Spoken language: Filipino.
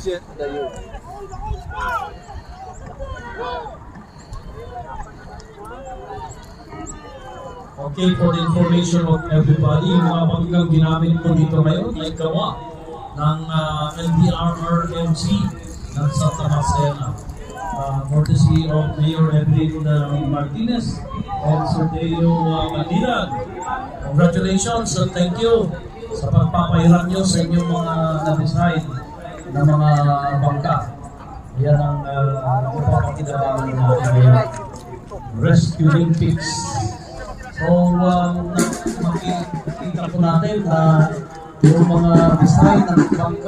Jet Dayo. Okay, for the information of everybody, yung mga pagkagang ginamit ko dito ngayon ay gawa ng LDRRMC ng Santa Marcela. Courtesy of Mayor Edwin Martinez and Sir Deo Mandiran. Congratulations and thank you sa pagpapahiram nyo sa inyong mga na-design na mga bangka. Yan ang ipapakinabangan natin ngayon. Rescue Olympics. So, makikita po natin na yung mga design ng bangka